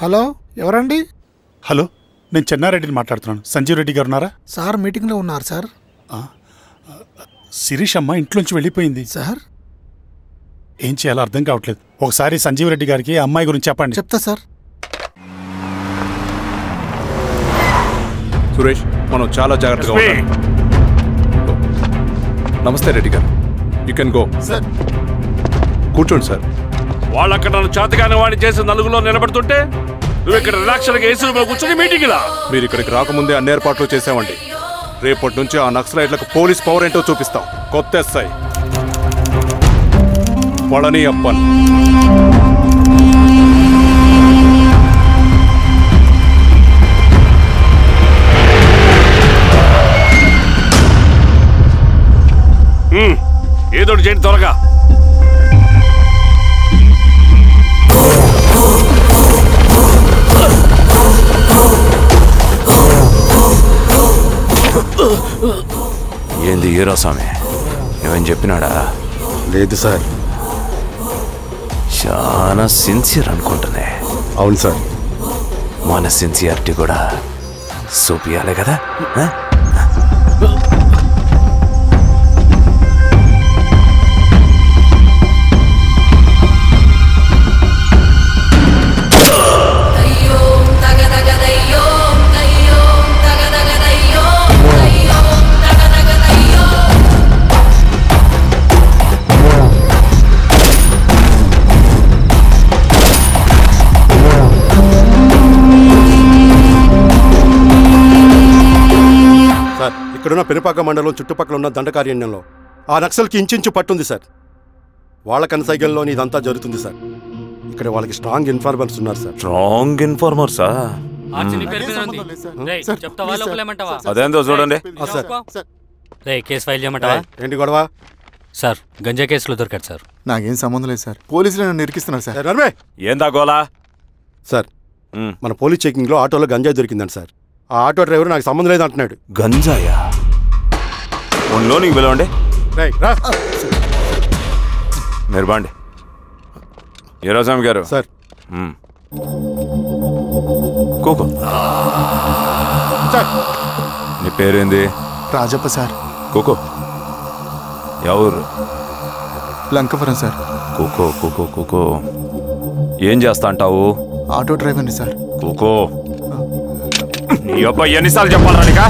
Hello, ఎవరండి? Hello, నేను చెన్నారెడ్డిని మాట్లాడుతున్నాను. సంజీవ్ రెడ్డి గారు ఉన్నారా? సార్ మీటింగ్లో ఉన్నారు సార్. శిరీష్ అమ్మ ఇంట్లోంచి వెళ్ళిపోయింది సార్. ఏం చేయాలో అర్థం కావట్లేదు. ఒకసారి సంజీవ్ రెడ్డి గారికి అమ్మాయి గురించి చెప్పండి. చెప్తా సార్. సురేష్, మనం చాలా జాగ్రత్తగా ఉండాలి. నమస్తే రెడ్డి గారు, యూ కెన్ గో. సార్ కూర్చోండి సార్. వాళ్ళు అక్కడ నన్ను చేతగాని వాడిని చేసి నలుగులో నిలబడుతుంటే నువ్వు ఇక్కడ రిలాక్స్గా ఏసీ రూమ్లో కూర్చొని మీటింగ్ ఇలా. మీరు ఇక్కడికి రాకముందే అన్ని ఏర్పాట్లు చేసామండి. రేపటి నుంచి ఆ నక్సలైట్లకు పోలీస్ పవర్ ఏంటో చూపిస్తాం. కొత్త ఎస్ఐ పళని అప్పన్. ఏదోటి చేయండి త్వరగా. ఏంది హీరోస్వామి, ఏమని చెప్పినాడా? లేదు సార్. చాలా సిన్సియర్ అనుకుంటున్నా. అవును సార్. మన సిన్సియారిటీ కూడా చూపియాలి కదా. ఇక్కడున్న పెనుపాక మండలం చుట్టుపక్కల ఉన్న దండకారణ్యంలో ఆ నక్సల్కి ఇంచుంచు పట్టుంది సార్. వాళ్ళ కనసైగల్లో ఇదంతా జరుగుతుంది సార్. ఇక్కడ వాళ్ళకి స్ట్రాంగ్ ఇన్ఫార్మర్స్ ఉన్నారు సార్. స్ట్రాంగ్ ఇన్ఫార్మర్సా? అదేందో చూడండి. కేసు ఫైల్ చేయమంటావా? ఏంటి గొడవ సార్? గంజా కేసులో దొరికాడు సార్. నాకేం సంబంధం లేదు సార్. పోలీసులు నన్ను ఇరికిస్తున్నారు సార్. ఏందా గోలా? సార్, మన పోలీస్ చెకింగ్ లో ఆటోలో గంజాయి దొరికిందండి సార్. ఆ ఆటో డ్రైవర్ నాకు సంబంధం లేదు అంటున్నాడు. గంజాయా? లోనికి పిలవండి. మీరు బాండి. హీరోస్వామి గారు సార్. కూకో. నీ పేరేంది? రాజప్ప సార్. కూకో. ఎవరు? లంకపురం సార్. కూకో కూకో కూకో. ఏం చేస్తా అంటావు? ఆటో డ్రైవర్ని సార్. కూకో. నీ అబ్బాయి ఎన్నిసార్లు చెప్పాలరా నీకా?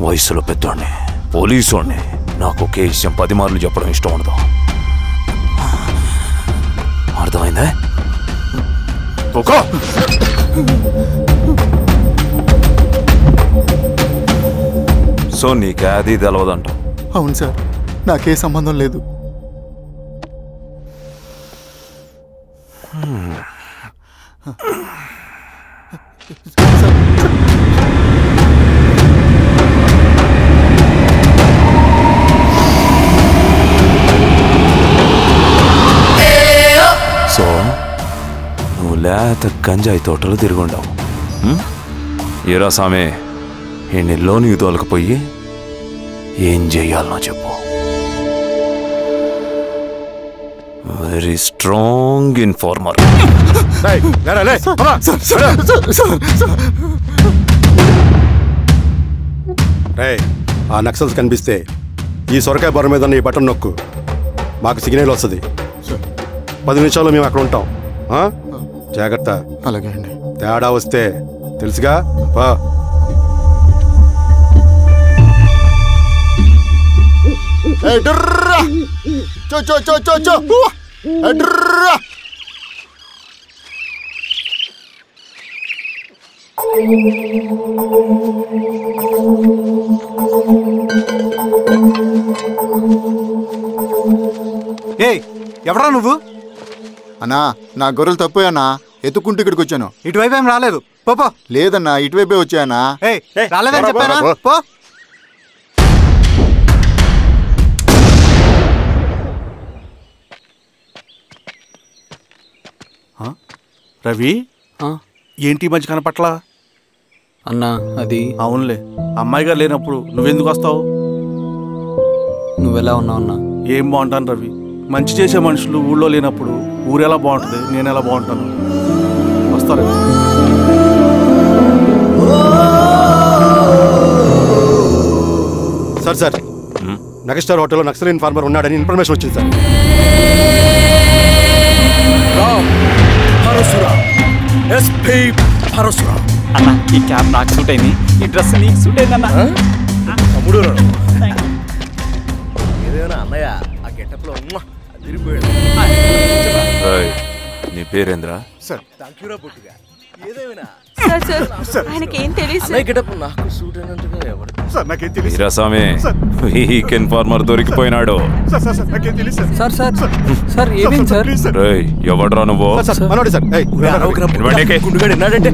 వయసులో పెద్దోడిని, పోలీసోడిని, నాకు ఒకే విషయం 10 మార్లు చెప్పడం ఇష్టం ఉండదు. అర్థమైందా? కూకో. సో నీకే అది తెలవదంటావు? అవును సార్, నాకే సంబంధం లేదు. సో నువ్వు లేత గంజాయి తోటలు తిరుగుండవు. హీరోస్వామి, ఈ లోనికి తోలకపోయి ఏం చెయ్యాలనో చెప్పు. Very strong informer. ఆ నక్సల్స్ కనిపిస్తే ఈ సొరకాయ బొర మీద ఈ బటన్ నొక్కు, మాకు సిగ్నల్ వస్తుంది. 10 నిమిషాల్లో మేము అక్కడ ఉంటాం. జాగ్రత్త. అలాగే అండి. తేడా వస్తే తెలుసుగా. ఎవరా నువ్వు? అన్నా, నా గొర్రెలు తప్పోయన్నా, ఎత్తుకుంటూ ఇక్కడికి వచ్చాను. ఇటువైపు ఏం రాలేదు. పో. లేదన్నా, ఇటువైపే వచ్చాయన్నా. రాలేదని చెప్పానా? పో. రవి, ఏంటి ఈ మధ్య కనపట్లా? అన్నా అది అవునులే, అమ్మాయి గారు లేనప్పుడు నువ్వెందుకు వస్తావు? నువ్వెలా ఉన్నావు అన్నా? ఏం బాగుంటాను రవి, మంచి చేసే మనుషులు ఊళ్ళో లేనప్పుడు ఊరు ఎలా బాగుంటుంది, నేను ఎలా బాగుంటాను. వస్తారా? సార్ నగస్టార్ హోటల్లో నక్సల్ ఇన్ఫార్మర్ ఉన్నాడని ఇన్ఫర్మేషన్ వచ్చింది సార్. అన్న ఈ క్యాప్ నాకు సూట్ అయింది, ఈ డ్రెస్ నీకు సూట్ అయింది అన్న. తమ్ముడు ఏదేమైనా అన్నయ్య ఆ గెటప్లో నీ పేరేంద్రా? సార్ థాంక్యూరా పుట్టిగా. ఏదేమైనా ఆయనకి ఏం తెలియదు గెటప్ నాకు సూట్ అయినట్టుగా ఎవరు సార్ నాకేం తెలియదు. వీరాస్వామి వీక్ ఇన్ఫార్మర్ దొరికిపోయినాడు. నాకేం తెలియదు సార్ సార్ సార్ ఏమైంది సార్? రేయ్ ఎవడ్రా నువ్వు? మనోడి సార్ గుండుగాడు ఎన్నాడంటే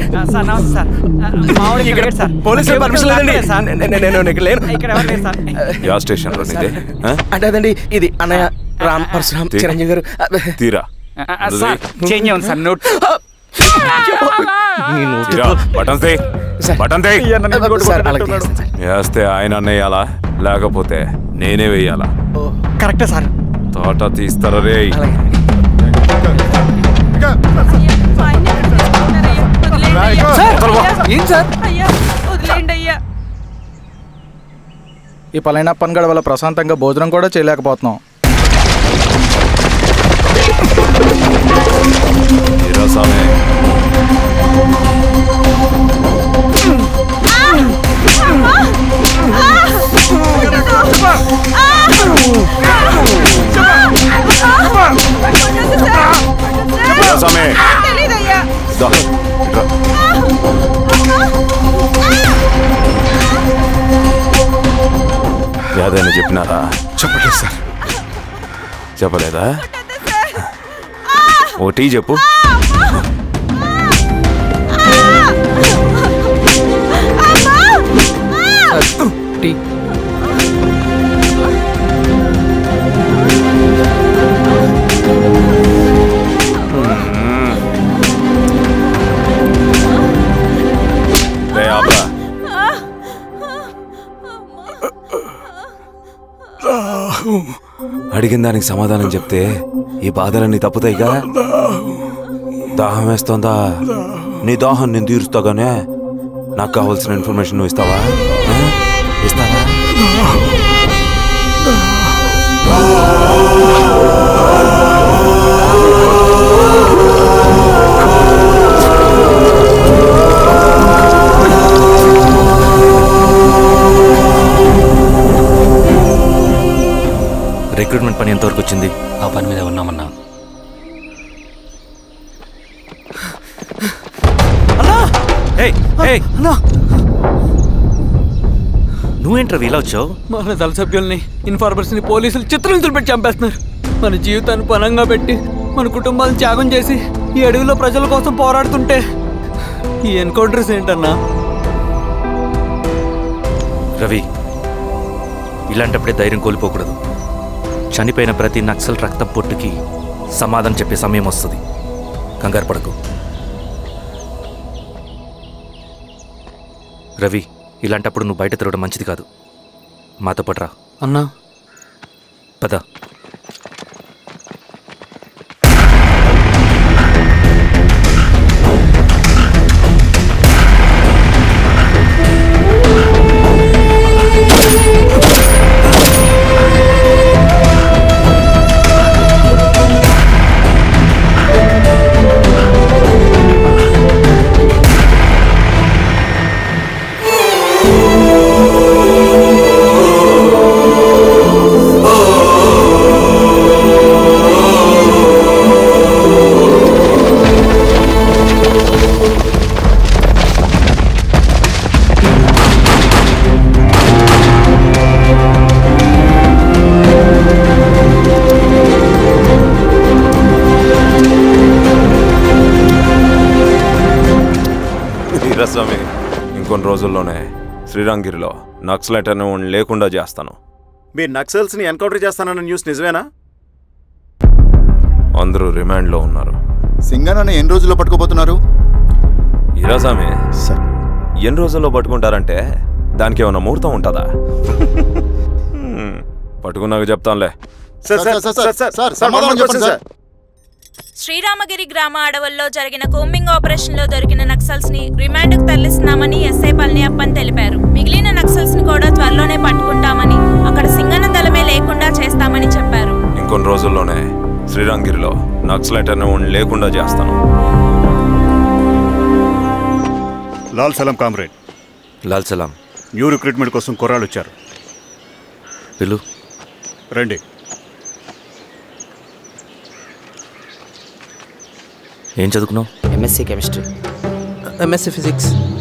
పోలీసులు పర్మిషన్ లేదండి, నేను ఇక్కడ లేను. యా స్టేషన్ లో నీదే? అంటే అదండి ఇది అన్నయ్య రామ్ పరశురామ్ చిరంజీవి గారు. తీరా చేంజ్ ఉంది సార్ నోట్. వేస్తే ఆయన వేయాలా లేకపోతే నేనే వేయాలా? కరెక్టే సార్. తోట తీస్తారా రే? ఏం సార్ ఈ పలైన పనిగడ వల్ల ప్రశాంతంగా భోజనం కూడా చేయలేకపోతున్నాం. వీరాస్వామి యాదైనా చెప్పినారా? చెప్పలేదు సార్. చెప్పలేదా? ఓ టీ చెప్పు. టీ అడిగిన దానికి సమాధానం చెప్తే ఈ బాధలన్నీ తప్పుతాయిగా. దాహం వేస్తోందా? నీ దాహం నేను తీరుస్తాగానే నాకు కావాల్సిన ఇన్ఫర్మేషన్ నువ్వు ఇస్తావా? ఇస్తావా? రిక్రూట్మెంట్ పని ఎంతవరకు వచ్చింది? ఆ పని మీద ఉన్నామన్నా. నువ్వేంట్రా ఇలా వచ్చావు? మన దళ సభ్యుల్ని ఇన్ఫార్మర్స్ని పోలీసులు చిత్రహింసలు పెట్టి చంపేస్తున్నారు. మన జీవితాన్ని పణంగా పెట్టి మన కుటుంబాలను త్యాగం చేసి ఈ అడవిలో ప్రజల కోసం పోరాడుతుంటే ఈ ఎన్కౌంటర్స్ ఏంటన్నా? రవి, ఇలాంటప్పుడే ధైర్యం కోల్పోకూడదు. చనిపోయిన ప్రతి నక్సల్ రక్తం పొట్టుకి సమాధానం చెప్పే సమయం వస్తుంది. కంగారు పడకు రవి. ఇలాంటప్పుడు నువ్వు బయట తిరగడం మంచిది కాదు. మాతో పట్రా అన్నా. పద. వీరాస్వామి, ఇంకొన్ని రోజుల్లోనే శ్రీరంగిరిలో నక్సలైట్ అని లేకుండా చేస్తాను. మీరు నక్సల్స్ని ఎన్కౌంటర్ చేస్తానన్న న్యూస్ నిజమేనా? అందరూ రిమాండ్లో ఉన్నారు. సింగన్న ఎన్ని రోజుల్లో పట్టుకోబోతున్నారు? వీరాస్వామి, ఎన్ని రోజుల్లో పట్టుకుంటారంటే దానికి ఏమైనా ముహూర్తం ఉంటుందా? పట్టుకున్నాక చెప్తానులే. శ్రీరామగిరి గ్రామ అడవుల్లో జరిగిన కూంబింగ్ ఆపరేషన్లో దొరికిన నక్సల్స్ ని రిమాండ్కు తరలిస్తున్నామని ఎస్ఐ పళనియప్పన్ తెలిపారు. మిగిలిన నక్సల్స్ ని కూడా త్వరలోనే పట్టుకుంటామని, అక్కడ సింగన దళమే లేకుండా చేస్తామని చెప్పారు. ఇంకొన్ని రోజుల్లోనే శ్రీరామగిరిలో నక్సలైట్ అనే లేకుండా చేస్తాను. లాల్ సలాం కామ్రేడ్. లాల్ సలాం. న్యూ రిక్రూట్మెంట్ కోసం కుర్రాళ్ళు వచ్చారు. పిలు. రండి. ఏం చదువుకున్నావు? MSc chemistry. MSc physics.